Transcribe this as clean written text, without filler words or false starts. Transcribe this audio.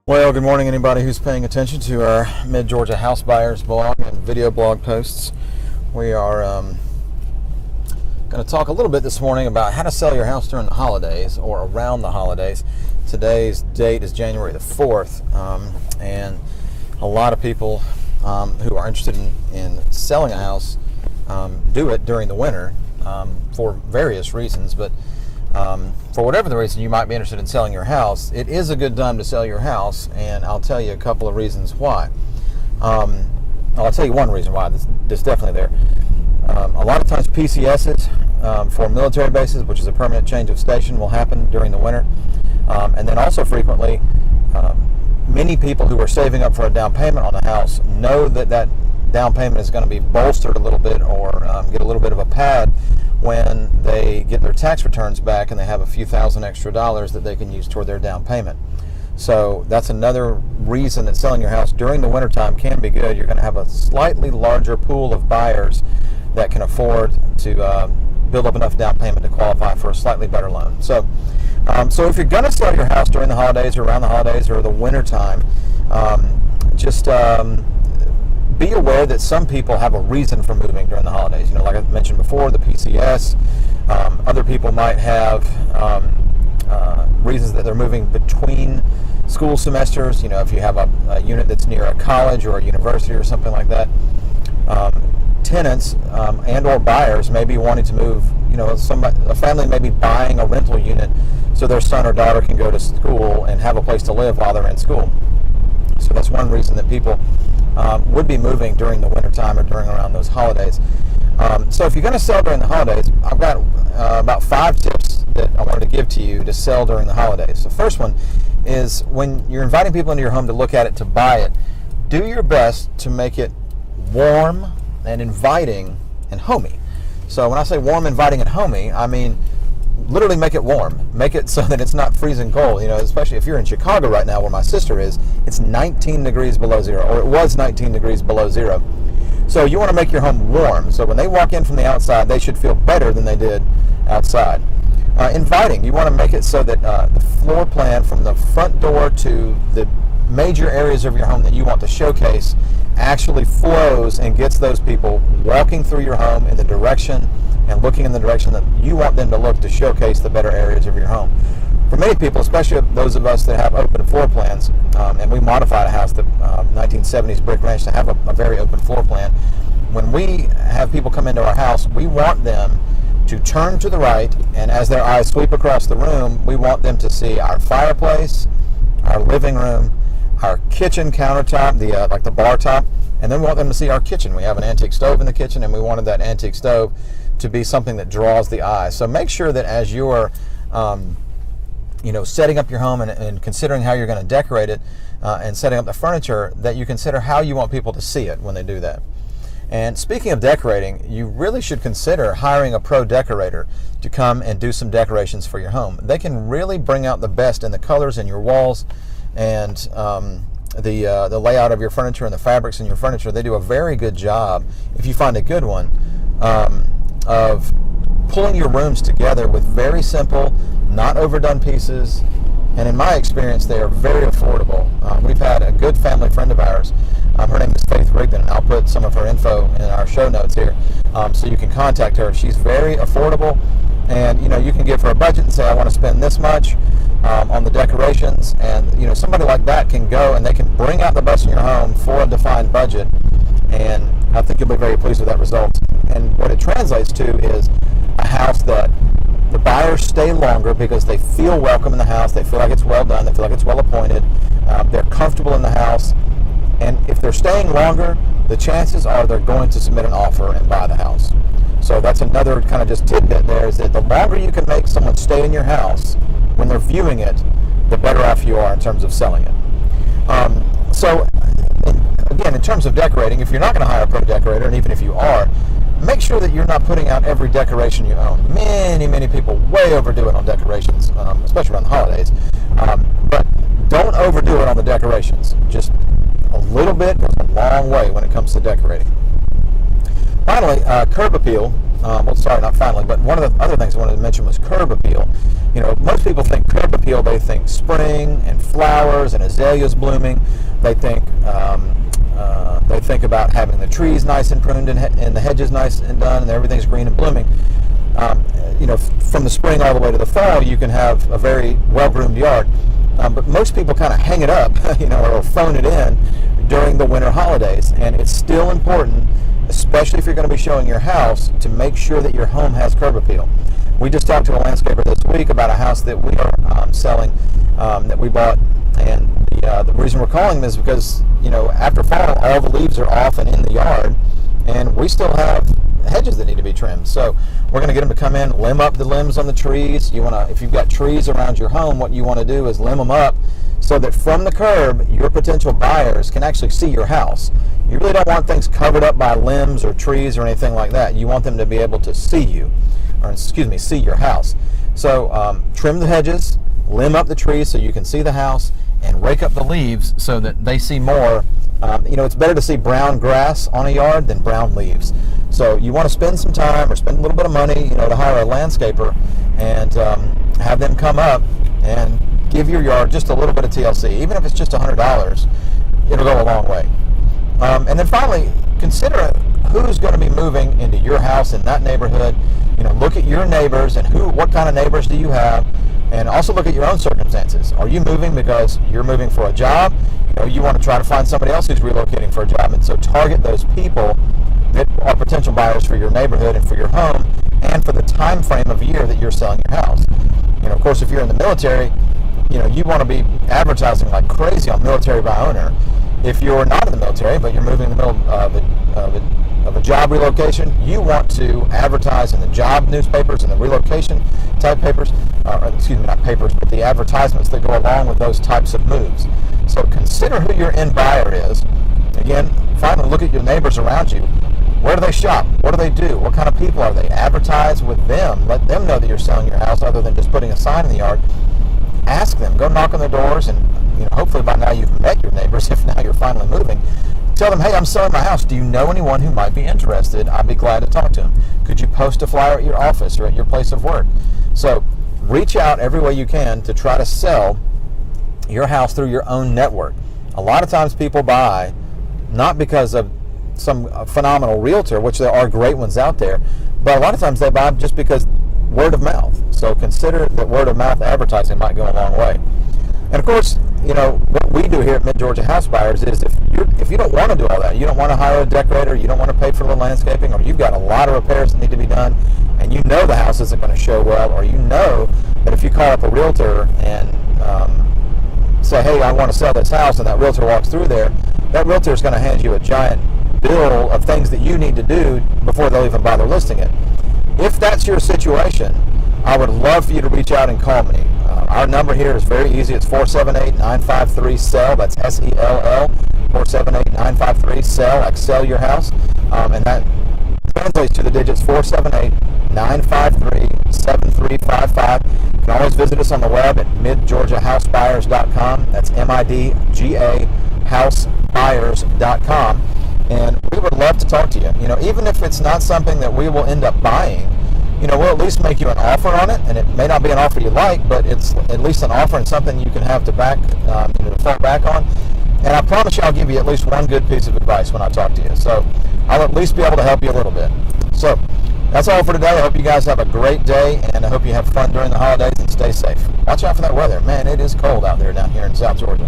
Well, good morning, anybody who's paying attention to our Mid-Georgia House Buyers blog and video blog posts. We are going to talk a little bit this morning about how to sell your house during the holidays or around the holidays. Today's date is January the 4th, and a lot of people who are interested in selling a house do it during the winter for various reasons, but for whatever the reason you might be interested in selling your house, it is a good time to sell your house, and I'll tell you a couple of reasons why. I'll tell you one reason why. That's definitely there. A lot of times PCSs for military bases, which is a permanent change of station, will happen during the winter. And then also frequently, many people who are saving up for a down payment on the house know that that down payment is going to be bolstered a little bit or get a little bit of a pad when they get their tax returns back and they have a few thousand extra dollars that they can use toward their down payment. So that's another reason that selling your house during the wintertime can be good. You're going to have a slightly larger pool of buyers that can afford to build up enough down payment to qualify for a slightly better loan. So if you're going to sell your house during the holidays or around the holidays or the wintertime, just be aware that some people have a reason for moving during the holidays. You know, like I mentioned before, the PCS. Other people might have reasons that they're moving between school semesters. You know, if you have a unit that's near a college or a university or something like that. Tenants and or buyers may be wanting to move. You know, a family may be buying a rental unit so their son or daughter can go to school and have a place to live while they're in school. So that's one reason that people would be moving during the wintertime or during around those holidays. So if you're going to sell during the holidays, I've got about 5 tips that I wanted to give to you to sell during the holidays. The first one is when you're inviting people into your home to look at it, to buy it, do your best to make it warm and inviting and homey. So when I say warm, inviting, and homey, I mean literally make it warm. Make it so that it's not freezing cold. You know, especially if you're in Chicago right now where my sister is, it's 19 degrees below zero, or it was 19 degrees below zero. So you want to make your home warm. So when they walk in from the outside, they should feel better than they did outside. Inviting, you want to make it so that the floor plan from the front door to the major areas of your home that you want to showcase actually flows and gets those people walking through your home in the direction and looking in the direction that you want them to look to showcase the better areas of your home. For many people, especially those of us that have open floor plans, and we modified a house, the 1970s brick ranch, to have a very open floor plan. When we have people come into our house, we want them to turn to the right, and as their eyes sweep across the room, we want them to see our fireplace, our living room, our kitchen countertop, like the bar top, and then we want them to see our kitchen. We have an antique stove in the kitchen, and we wanted that antique stove to be something that draws the eye. So make sure that as you're setting up your home and considering how you're going to decorate it and setting up the furniture, that you consider how you want people to see it when they do that. And speaking of decorating, you really should consider hiring a pro decorator to come and do some decorations for your home. They can really bring out the best in the colors in your walls and the layout of your furniture and the fabrics in your furniture. They do a very good job, if you find a good one, of pulling your rooms together with very simple, not overdone pieces. And in my experience, they are very affordable. We've had a good family friend of ours. Her name is Faith Rigdon, and I'll put some of her info in our show notes here, so you can contact her. She's very affordable, and you can give her a budget and say, I want to spend this much on the decorations, and somebody like that can go and they can bring out the best in your home for a defined budget, and I think you'll be very pleased with that result. And what it translates to is a house that the buyers stay longer because they feel welcome in the house, they feel like it's well done, they feel like it's well appointed, they're comfortable in the house, and if they're staying longer, the chances are they're going to submit an offer and buy the house. So that's another kind of just tidbit there, is that the longer you can make someone stay in your house when they're viewing it, the better off you are in terms of selling it. So again, in terms of decorating, if you're not going to hire a pro decorator, and even if you are, make sure that you're not putting out every decoration you own. Many people way overdo it on decorations, especially around the holidays. But don't overdo it on the decorations. Just a little bit goes a long way when it comes to decorating. Finally, curb appeal. Well, sorry, not finally, but one of the other things I wanted to mention was curb appeal. Most people think curb appeal, they think spring and flowers and azaleas blooming. They think about having the trees nice and pruned and the hedges nice and done and everything's green and blooming. From the spring all the way to the fall, you can have a very well-groomed yard. But most people kind of hang it up, or phone it in during the winter holidays. And it's still important, especially if you're going to be showing your house, to make sure that your home has curb appeal. We just talked to a landscaper this week about a house that we are selling, that we bought. And the reason we're calling them is because, after fall, all the leaves are off and in the yard, and we still have hedges that need to be trimmed. So we're going to get them to come in, limb up the limbs on the trees. If you've got trees around your home, what you want to do is limb them up so that from the curb, your potential buyers can actually see your house. You really don't want things covered up by limbs or trees or anything like that. You want them to be able to see you, see your house. So trim the hedges, limb up the trees so you can see the house, and rake up the leaves so that they see more. It's better to see brown grass on a yard than brown leaves. So you want to spend some time or spend a little bit of money, to hire a landscaper and have them come up and give your yard just a little bit of TLC. Even if it's just $100, it'll go a long way. And then finally, consider who's going to be moving into your house in that neighborhood. Look at your neighbors and what kind of neighbors do you have, and also look at your own circumstances. Are you moving because you're moving for a job? You want to try to find somebody else who's relocating for a job, and so target those people that are potential buyers for your neighborhood and for your home and for the time frame of year that you're selling your house. Of course, if you're in the military, you want to be advertising like crazy on military by owner. If you're not in the military, but you're moving in the middle of a job relocation, you want to advertise in the job newspapers and the relocation type papers, not papers, but the advertisements that go along with those types of moves. So consider who your end buyer is. Again, finally look at your neighbors around you. Where do they shop? What do they do? What kind of people are they? Advertise with them. Let them know that you're selling your house other than just putting a sign in the yard. Ask them. Go knock on their doors, and hopefully by now you've met your neighbors if now you're finally moving. Tell them, hey, I'm selling my house. Do you know anyone who might be interested? I'd be glad to talk to them. Could you post a flyer at your office or at your place of work? So reach out every way you can to try to sell your house through your own network. A lot of times people buy not because of some phenomenal realtor, which there are great ones out there, but a lot of times they buy just because word of mouth. So consider that word of mouth advertising might go a long way. And of course, what we do here at Mid-Georgia House Buyers is if you don't want to do all that, you don't want to hire a decorator, you don't want to pay for the landscaping, or you've got a lot of repairs that need to be done, and the house isn't going to show well, or that if you call up a realtor and say, hey, I want to sell this house, and that realtor walks through there, that realtor is going to hand you a giant bill of things that you need to do before they'll even bother listing it. If that's your situation, I would love for you to reach out and call me. Our number here is very easy. It's 478-953-SELL. That's SELL. 478-953-SELL, like sell your house. And that translates to the digits 478-953-7355. You can always visit us on the web at midgeorgiahousebuyers.com. That's MIDGA housebuyers.com. And we would love to talk to you. Even if it's not something that we will end up buying, we'll at least make you an offer on it, and it may not be an offer you like, but it's at least an offer and something you can have to to fall back on. And I promise you I'll give you at least one good piece of advice when I talk to you. So I'll at least be able to help you a little bit. So that's all for today. I hope you guys have a great day, and I hope you have fun during the holidays and stay safe. Watch out for that weather. Man, it is cold out there down here in South Georgia.